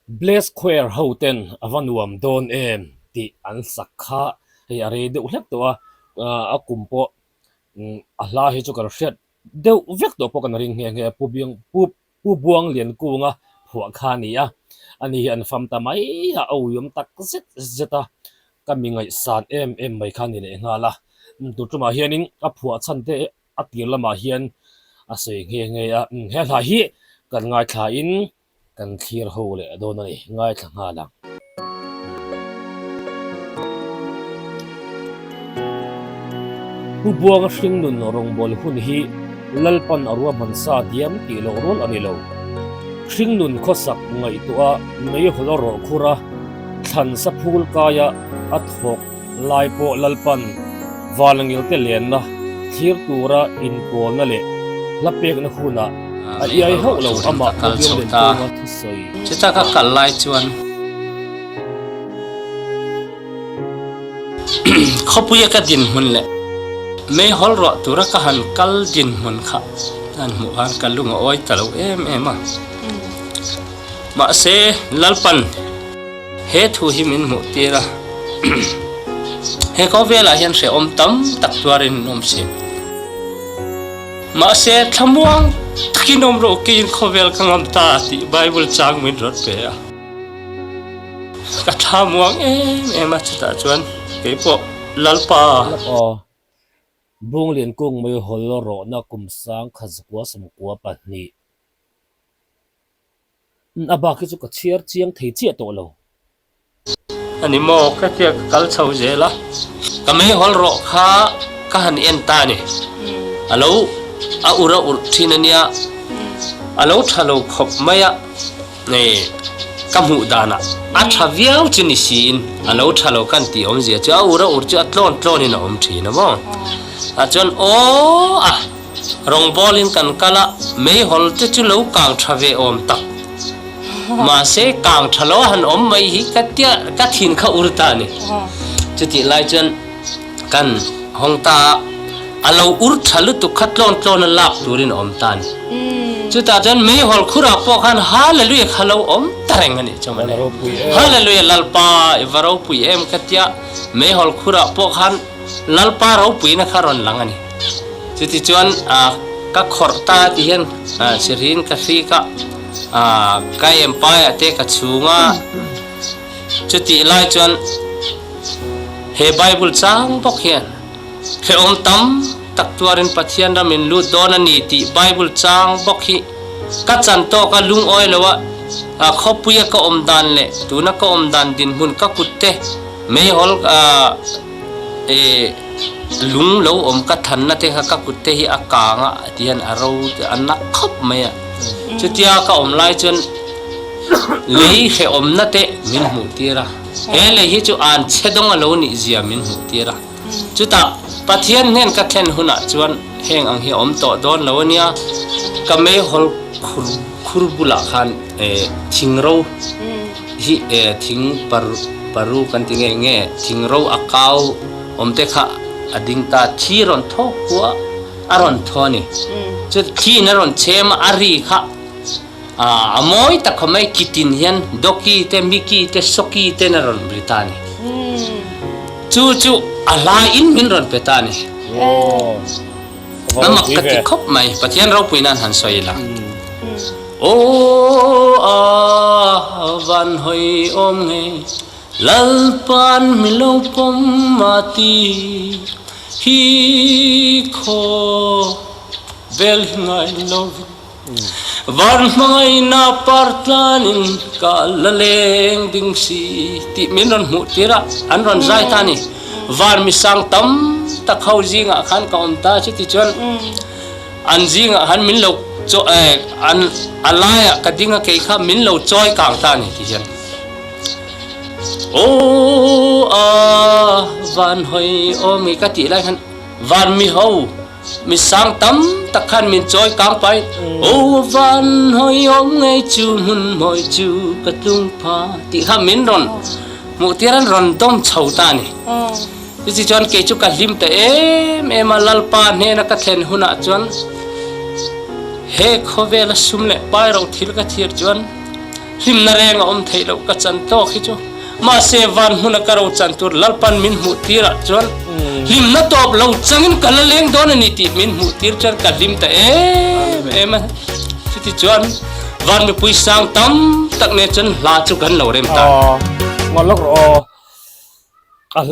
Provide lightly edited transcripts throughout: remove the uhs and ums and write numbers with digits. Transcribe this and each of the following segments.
Blaze Square Houten avanuam don em ti an sakha he are de ulek to a kumpo a hi chu kar hret de vek to po kan ring nge pu buang lian kunga phua kha ni a ani an fam ta mai a oyum tak zeta kamingai san em mai khan ni le ngala tu tuma hianin a phua chante a tir lama hian a sei nge a he la hi kan ngai thla in kan thlir ho le do na ni ngai thla nga lang pu buang hring nun rong bol hun hi lalpan arwa mansa diam ti lo rol ani lo hring nun khosak ngai to a mei holo ro khura than sa phul kaya a thok lai po lalpan walangil te len na thir tura in pol na le lapek na khuna a iai ho lo ama ko biang len ko nga thusai chita ka kalai chuan khopuya ka din hun le me hol ro tura ka han kal din hun kha an mu han kalung oi talo em ma se lalpan he thu hi min mu tira he ko vela hian se om tam tak tuarin nom sim ma se thamuang kinom ro kin khovel kangam ta ti bible chang min rot pe a ka thamuang em a chita chuan ke po lalpa bung lian kung mai hol ro na kum sang khazkwa samkwa pahni aba ki chu ka chiar chiang thei chi to lo ani mo ka tia kal chau zela ka me hol ro kha ka han en ta ni alo a ura ur thinania alo thalo khop maya ne kamu dana a thaviau chini sin alo thalo kan ti om zia cha ura ur cha tlon in om thina mo a chon o a rong bolin kan kala me hol te chu lo kang thave om tak ma se kang thalo han om mai hi katia ka thin kha urta ni chuti lai chon kan hongta alo ur thalu tu khatlon lap turin om tan chuta jan me hol khura po khan hallelujah khalo om tareng ani chomane hallelujah lalpa evaro pui em katia me hol khura po khan lalpa ro pui na kharon langani chuti chuan ka khorta ti hian sirin ka fi ka ka empire te ka chunga chuti lai chuan he bible chang bok hian he om tam tak tuarin pathian ramin lu dona ni ti bible chang bok hi ka chan to ka lung oi lowa khopuya ka om dan le tuna ka om dan din hun ka kutte me hol lung lo om ka than na te ka kutte hi akanga tian aro anak khop maya chutia ka om lai chun lei he om na te min mu tira ele hi chu an chedong alo ni zia min mu tira chuta pathian nen ka thlen huna chuan heng ang hi om to don lo nia ka me hol khurbula khan thingro hi thing paru kan tinge nge thingro akau om te kha ading ta thiron tho kwa aron thoni chu thi na ron chem ari kha amoi ta khomai kitin hian doki te miki te soki te na ron britani chu ala in min ron petani namak kati khop mai pathian ro puinan han soila o van hoi om nge lalpan milo pom mati hi kho bel ngai no var mai na partlanin kalaleng ding si ti min ron mu tira an ron zai tani var mi sang tam ta khau jinga khan ka om ta chi ti chon an jinga han min lo cho an alaya ka dinga ke kha min lo choi kang ta ni ti jan o van hoi o mi ka ti lai han van mi ho mi sang tam ta khan min choi kang pai o van hoi om ngai chu hun moi chu ka tung pha ti kha min ron mu tiran ron dom chau ta ni ti chon ke chu ka lim te em lalpa ne na ka thlen huna chon he khovel sumle pai ro thil ka thir chon lim na renga thei lo ka chan to khi chu ma se van huna karo chan tur lalpan min mu tira chuan lim na top lo changin kala leng don ani ti min mu tir chan ka lim ta em ti chuan van mi pui sang tam tak ne chan la chu kan lo rem ta ngalok ro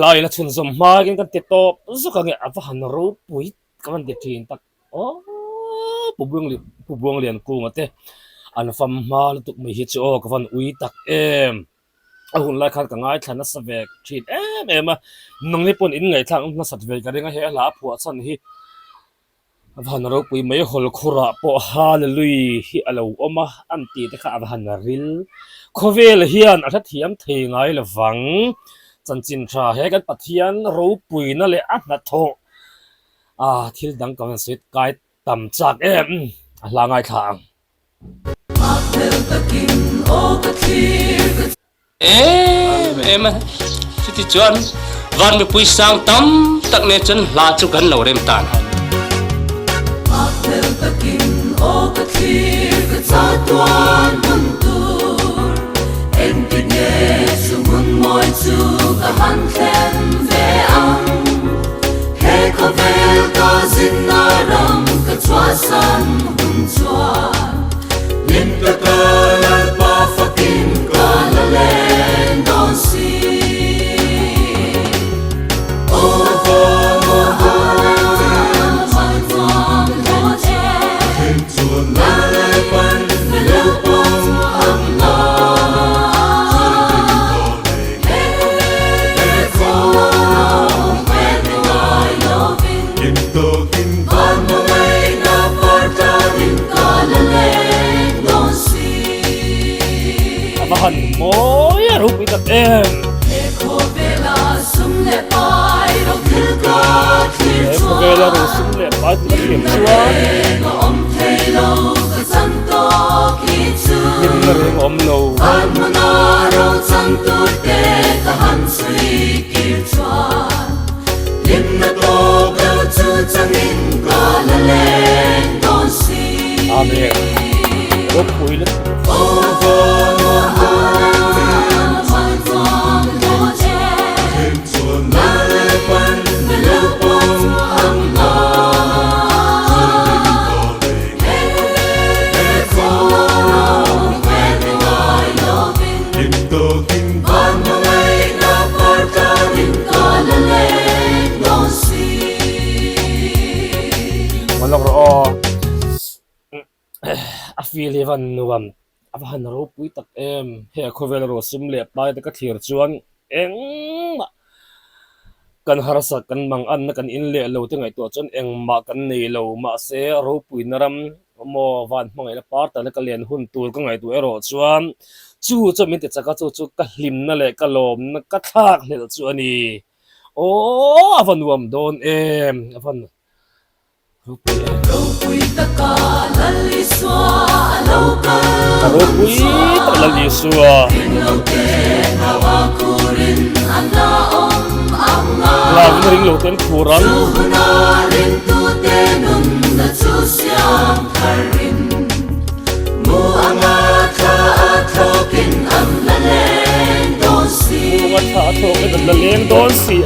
lai la chun zum ma gen kan ti top zu ka nge avan ro pui kan de tin tak pubuang lian ku ngate an fam ma lu tuk mi hi chu ka van ui tak em ahun lai khan ka ngai thana savek thit em nong ni pon in ngai thang na sat ve ka renga he la phu chan hi van ro pui mai hol khura po hallelujah hi alo oma an ti te kha van ril khovel hian a thiam thei ngai la wang chan chin tha he kan pathian ro pui na le a na tho thil dang ka sit kai tam chak em la ngai thang em ti chuan van mi pui sang tam tak ne chan la chu kan lo rem tan em tin nghe sự muốn môi chu cả hắn khen về ông he có về có dính na rong cả chua san hùng chua nhìn cả ta la pa fakin cả la lên don si han moi ru pi tak em ko vela sum le pai ro thil ka thil ko vela ru sum le pai tak em chuan om thei lo ka san to ki chu lim na reng om lo an mana ro chan tu te ka han sui ki chuan lim na to ka chu changin ka la len don si amen ro pui le feel even nuam avan ro pui tak em he khovel ro sim le pai ta ka thir chuan eng kan harasa kan mang an kan in le lo te ngai to chon eng ma kan nei lo ma se ro pui naram mo van mangai la par ta la ka len hun tur ka ngai tu ero chuan chu min te chaka chu ka hlim na le ka lom na ka thak le chu ani avan nuam don em avan ro pui ta ka lali swa lo ka ro pui ta lali swa lo te hawa kurin anda om anga la ring lo ten kurang na rin tu te nun na chu siam karin mu anga tha thokin am la len don si wa tha thokin la len don si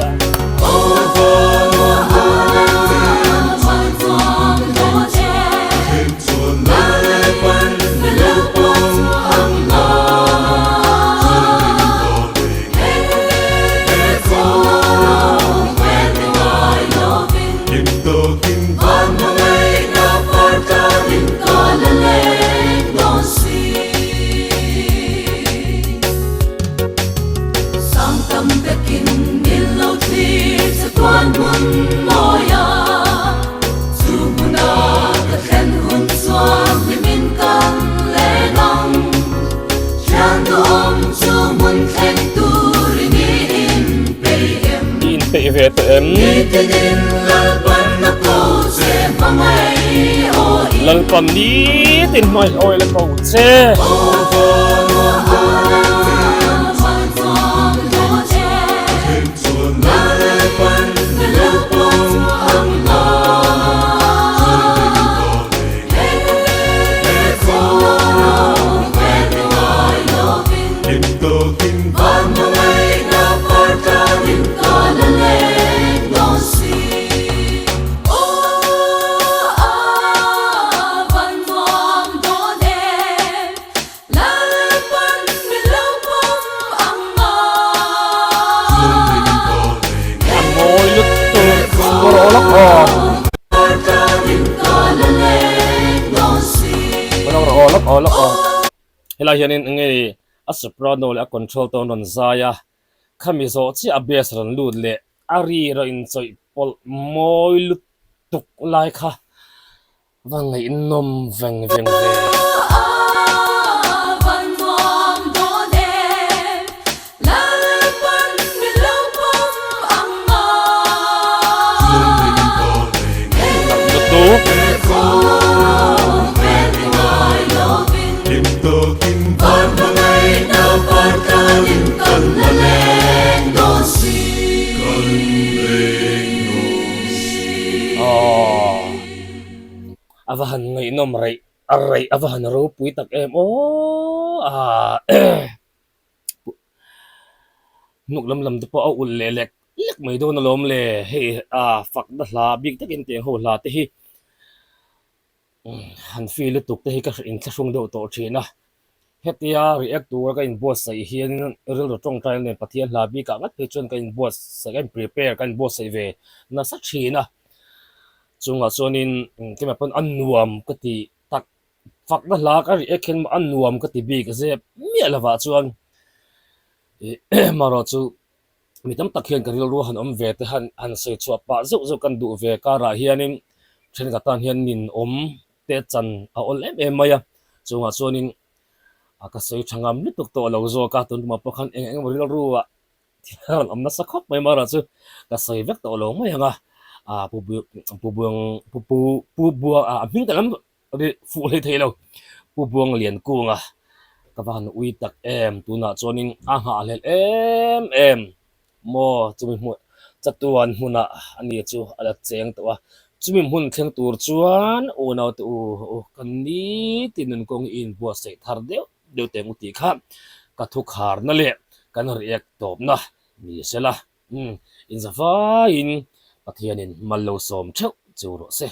về tụi em lần còn đi tin mày ôi là cầu xe lắc on ta din ta la le no si manong ro lak on helai hianin ngei a soprano le a control tone non zaya khami zo chi a bass ron lut le ari ro in choi pol moi lut tuk lai kha wangai nom veng veng ve van nuam do de la pan mi lo pom anga lut tu ko ven ngai lo bin Kim to kim van ngai na par ta din kan la le no si avahan ngai nom rai arai avahan ro pui tak em o nuk lam lam te po au ul le lek lek mai do na lom le he fak da hla big takin te ho hla te hi han feel tuk te hi ka in thlasung do to thina hetia react tur ka in boss sai hian rel ro tong trial ne pathia hla bi ka ngat pe chon ka in boss second prepare kan boss sai ve na sa thina chunga chonin kema pon an nuam ka ti tak fak da hla ka react khen an nuam ka ti bi ka ze mi lawa chuan maro chu mitam takhian ka ril ru han om ve te han sei chu pa zo kan du ve ka ra hianin then ka tan hian nin om te chan a ol em maya chunga chuanin ka sei thangam ni tuk to lo zo ka tun ma pakhan eng ril ru a thian om na sakhop mai mara chu ka sei vek to lo mai anga pu buang ming kalam ri fu le thelo pu buang lian kunga ka van ui tak em tuna chonin ha lel em mo chumi mu chatuan huna ani chu ala cheng to chumi mun thleng tur chuan o na tu kan ni tinun kong in bo se thar deu te mu ti kha ka thu khar na le kan react top na mi sela in zafa in pathianin mallo som theu chu ro se